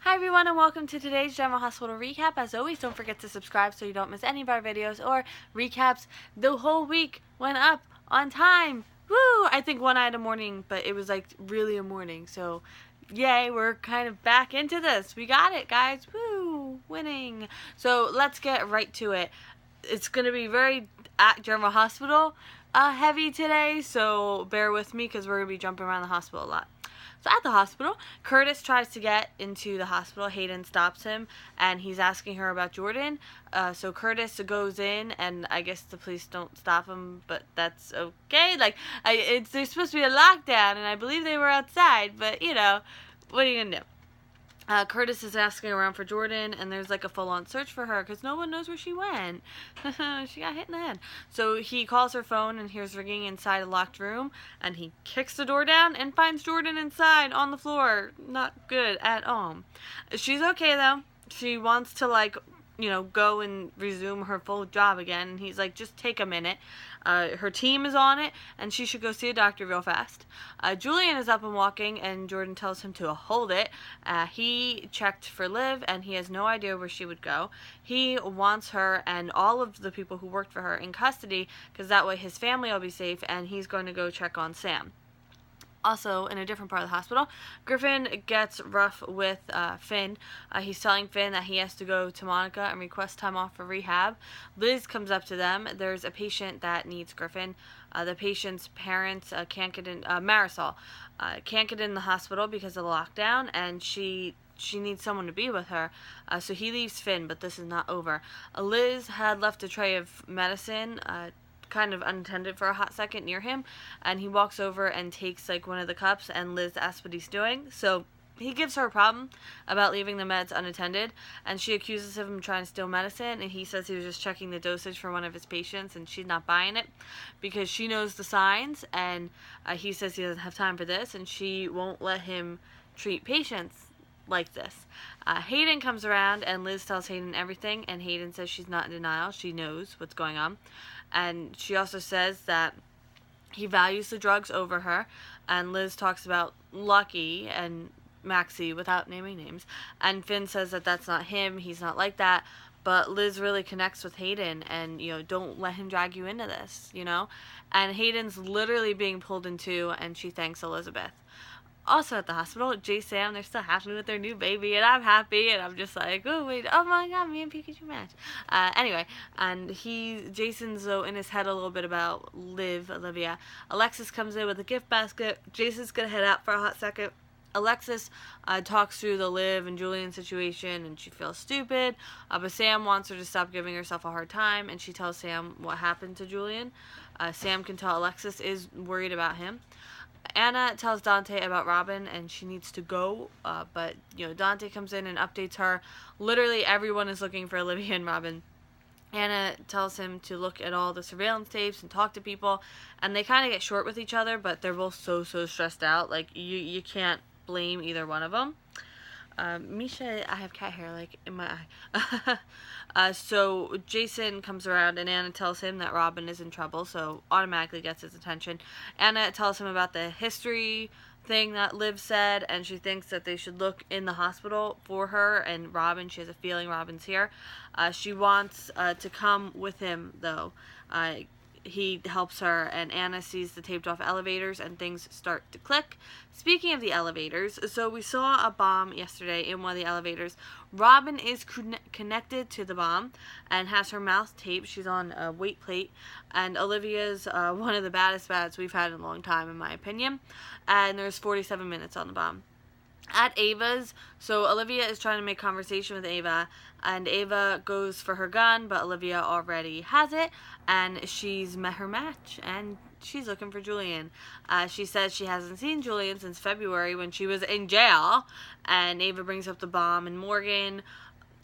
Hi everyone and welcome to today's General Hospital recap. As always, don't forget to subscribe so you don't miss any of our videos or recaps. The whole week went up on time. Woo! I think one I had a morning, but it was like really a morning. So yay, we're kind of back into this. We got it, guys. Woo! Winning. So let's get right to it. It's going to be very at General Hospital heavy today, so bear with me because we're going to be jumping around the hospital a lot. So at the hospital, Curtis tries to get into the hospital. Hayden stops him, and he's asking her about Jordan. So Curtis goes in, and I guess the police don't stop him, but that's okay. Like, there's supposed to be a lockdown, and I believe they were outside, but, you know, what are you going to do? Curtis is asking around for Jordan, and there's like a full-on search for her because no one knows where she went. She got hit in the head. So he calls her phone and hears ringing inside a locked room, and he kicks the door down and finds Jordan inside on the floor. Not good at all. She's okay though. She wants to go and resume her full job again, and he's like, just take a minute. Her team is on it, and she should go see a doctor real fast. Julian is up and walking, and Jordan tells him to hold it. He checked for Liv, and he has no idea where she would go. He wants her and all of the people who worked for her in custody, because that way his family will be safe, and he's going to go check on Sam. Also, in a different part of the hospital, Griffin gets rough with Finn. He's telling Finn that he has to go to Monica and request time off for rehab. Liz comes up to them. There's a patient that needs Griffin. The patient's parents can't get in, Marisol, can't get in the hospital because of the lockdown, and she needs someone to be with her. So he leaves Finn, but this is not over. Liz had left a tray of medicine, kind of unattended for a hot second near him, and he walks over and takes like one of the cups, and Liz asks what he's doing. So he gives her a problem about leaving the meds unattended, and she accuses him of trying to steal medicine, and he says he was just checking the dosage for one of his patients, and she's not buying it because she knows the signs, and he says he doesn't have time for this, and she won't let him treat patients like this. Hayden comes around, and Liz tells Hayden everything, and Hayden says she's not in denial. She knows what's going on. And she also says that he values the drugs over her. And Liz talks about Lucky and Maxie without naming names. And Finn says that that's not him. He's not like that. But Liz really connects with Hayden and, don't let him drag you into this, And Hayden's literally being pulled in two, and she thanks Elizabeth. Also at the hospital, Jay and Sam, they're still happy with their new baby, and I'm happy, and I'm just like, oh wait, oh my god, me and Pikachu match. Anyway, and Jason's in his head a little bit about Olivia. Alexis comes in with a gift basket. Jason's gonna head out for a hot second. Alexis talks through the Liv and Julian situation, and she feels stupid, but Sam wants her to stop giving herself a hard time, and she tells Sam what happened to Julian. Sam can tell Alexis is worried about him. Anna tells Dante about Robin, and she needs to go, but, Dante comes in and updates her. Literally everyone is looking for Olivia and Robin. Anna tells him to look at all the surveillance tapes and talk to people, and they kind of get short with each other, but they're both so stressed out. Like, you can't blame either one of them. Misha, I have cat hair, like, in my eye. So Jason comes around, and Anna tells him that Robin is in trouble, so automatically gets his attention. Anna tells him about the history thing that Liv said, and she thinks that they should look in the hospital for her and Robin. She has a feeling Robin's here. She wants to come with him, though. He helps her, and Anna sees the taped off elevators, and things start to click. Speaking of the elevators, so we saw a bomb yesterday in one of the elevators. Robin is connected to the bomb and has her mouth taped. She's on a weight plate, and Olivia's one of the baddest bats we've had in a long time, in my opinion. And there's 47 minutes on the bomb. At Ava's, so Olivia is trying to make conversation with Ava, and Ava goes for her gun, but Olivia already has it, and she's met her match, and she's looking for Julian. She says she hasn't seen Julian since February when she was in jail, and Ava brings up the bomb and Morgan.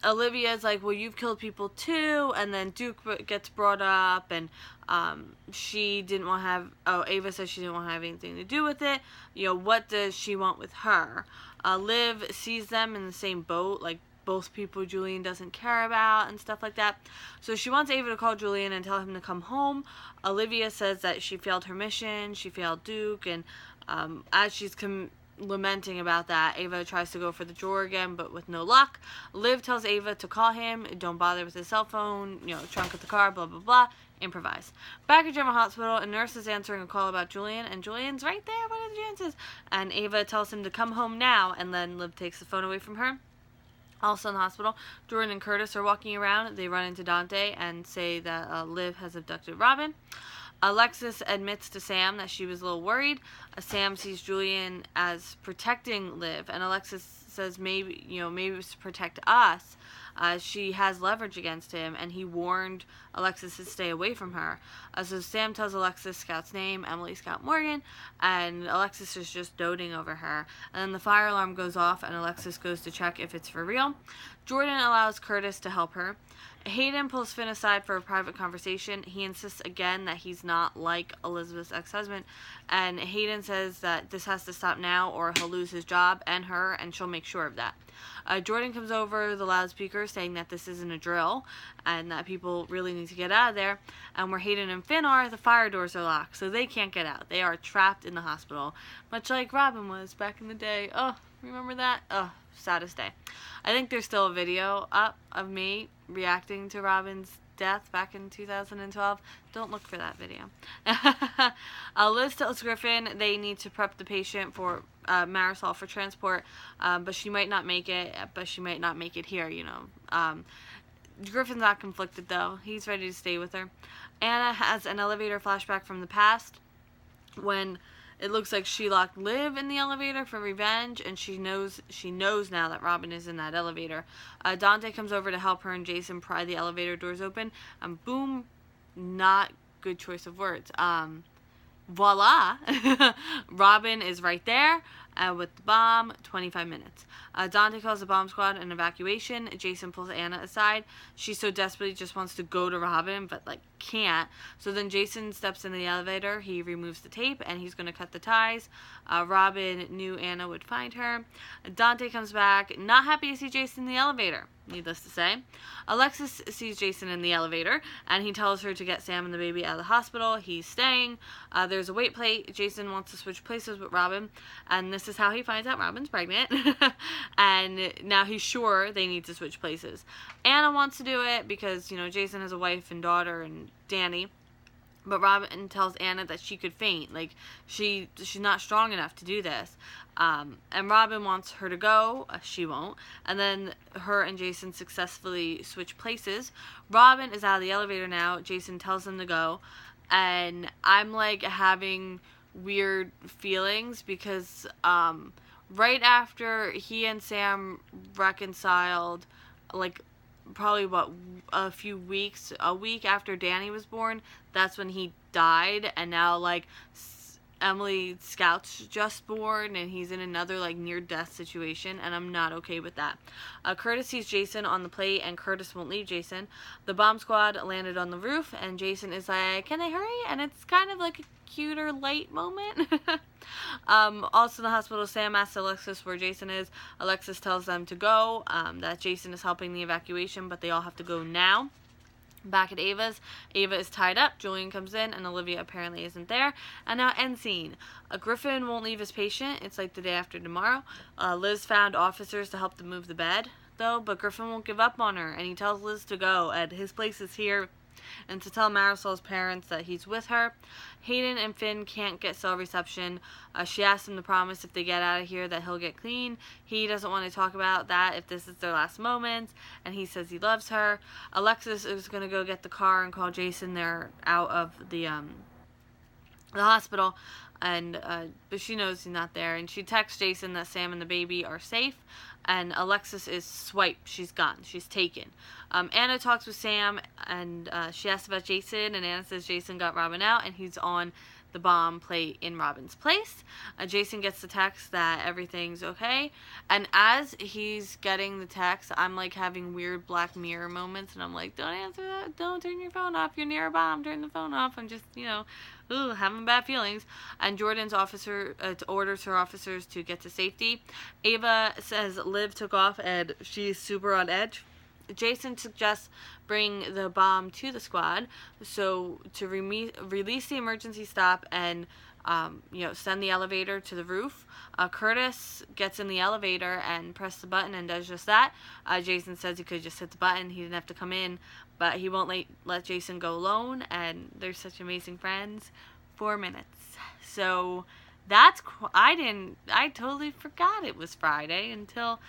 Olivia's like, well, you've killed people too, and then Duke gets brought up, and she didn't want to have, Ava says she didn't want to have anything to do with it. What does she want with her? Liv sees them in the same boat, like both people Julian doesn't care about and stuff like that. So she wants Ava to call Julian and tell him to come home. Olivia says that she failed her mission, she failed Duke, and as she's lamenting about that. Ava tries to go for the drawer again, but with no luck. Liv tells Ava to call him, don't bother with his cell phone, trunk of the car, blah, blah, blah. Improvise. Back at General Hospital, a nurse is answering a call about Julian, and Julian's right there. What are the chances? And Ava tells him to come home now, and then Liv takes the phone away from her. Also in the hospital, Jordan and Curtis are walking around. They run into Dante and say that Liv has abducted Robin. Alexis admits to Sam that she was a little worried. Sam sees Julian as protecting Liv, and Alexis says maybe it was to protect us. She has leverage against him, and he warned Alexis to stay away from her. So Sam tells Alexis Scout's name, Emily Scout Morgan, and Alexis is just doting over her. And then the fire alarm goes off, and Alexis goes to check if it's for real. Jordan allows Curtis to help her. Hayden pulls Finn aside for a private conversation. He insists again that he's not like Elizabeth's ex-husband, and Hayden says that this has to stop now or he'll lose his job and her, and she'll make sure of that. Jordan comes over the loudspeaker saying that this isn't a drill and that people really need to get out of there. And where Hayden and Finn are, the fire doors are locked, so they can't get out. They are trapped in the hospital, much like Robin was back in the day. Oh, remember that? Oh, saddest day. I think there's still a video up of me reacting to Robin's death back in 2012. Don't look for that video. Liz tells Griffin they need to prep the patient for Marisol for transport, but she might not make it, here, Griffin's not conflicted, though. He's ready to stay with her. Anna has an elevator flashback from the past when it looks like she locked Liv in the elevator for revenge, and she knows now that Robin is in that elevator. Dante comes over to help her and Jason pry the elevator doors open, and boom, not good choice of words. Voila! Robin is right there with the bomb, 25 minutes. Dante calls the bomb squad an evacuation. Jason pulls Anna aside. She so desperately just wants to go to Robin, but can't. So then Jason steps in the elevator. He removes the tape, and he's going to cut the ties. Robin knew Anna would find her. Dante comes back, not happy to see Jason in the elevator, needless to say. Alexis sees Jason in the elevator, and he tells her to get Sam and the baby out of the hospital. He's staying. There's a wait plate. Jason wants to switch places with Robin, and this is how he finds out Robin's pregnant. And now he's sure they need to switch places. Anna wants to do it because, Jason has a wife and daughter and Danny. But Robin tells Anna that she could faint. She's not strong enough to do this. And Robin wants her to go. She won't. And then her and Jason successfully switch places. Robin is out of the elevator now. Jason tells them to go. And I'm having weird feelings because right after he and Sam reconciled, probably a week after Danny was born, that's when he died. And now Emily Scout's just born, and he's in another near-death situation, and I'm not okay with that. Curtis sees Jason on the plate, and Curtis won't leave Jason. The bomb squad landed on the roof, and Jason is like, "Can they hurry?" And it's kind of a cuter light moment. Also in the hospital, Sam asks Alexis where Jason is. Alexis tells them to go, that Jason is helping the evacuation, but they all have to go now. Back at Ava's, Ava is tied up. Julian comes in, and Olivia apparently isn't there. And now end scene. Griffin won't leave his patient. It's the day after tomorrow. Liz found officers to help them move the bed, though, but Griffin won't give up on her, and he tells Liz to go, and his place is here, and to tell Marisol's parents that he's with her. Hayden and Finn can't get cell reception. She asks him to promise if they get out of here that he'll get clean. He doesn't want to talk about that if this is their last moments, and he says he loves her. Alexis is going to go get the car and call Jason. They're out of the hospital, and but she knows he's not there, and she texts Jason that Sam and the baby are safe. And Alexis is swiped. She's gone. She's taken. Anna talks with Sam, and she asks about Jason, and Anna says Jason got Robin out, and he's on the bomb plate in Robin's place. Jason gets the text that everything's okay, and as he's getting the text, I'm having weird Black Mirror moments, and I'm don't answer that, don't turn your phone off, you're near a bomb, turn the phone off. I'm just, having bad feelings. And Jordan's orders her officers to get to safety. Ava says Liv took off, and she's super on edge. Jason suggests bring the bomb to the squad, so to release the emergency stop and send the elevator to the roof. Curtis gets in the elevator and presses the button and does just that. Jason says he could just hit the button. He didn't have to come in, but he won't let Jason go alone, and they're such amazing friends. 4 minutes. So that's, I totally forgot it was Friday until,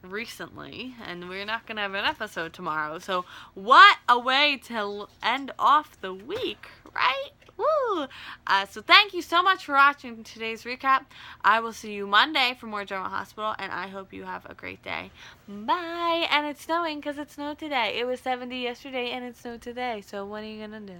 recently, and we're not going to have an episode tomorrow. So what a way to end off the week, right? Woo! So thank you so much for watching today's recap. I will see you Monday for more General Hospital, and I hope you have a great day. Bye! And it's snowing because it snowed today. It was 70 yesterday, and it snowed today. So what are you going to do?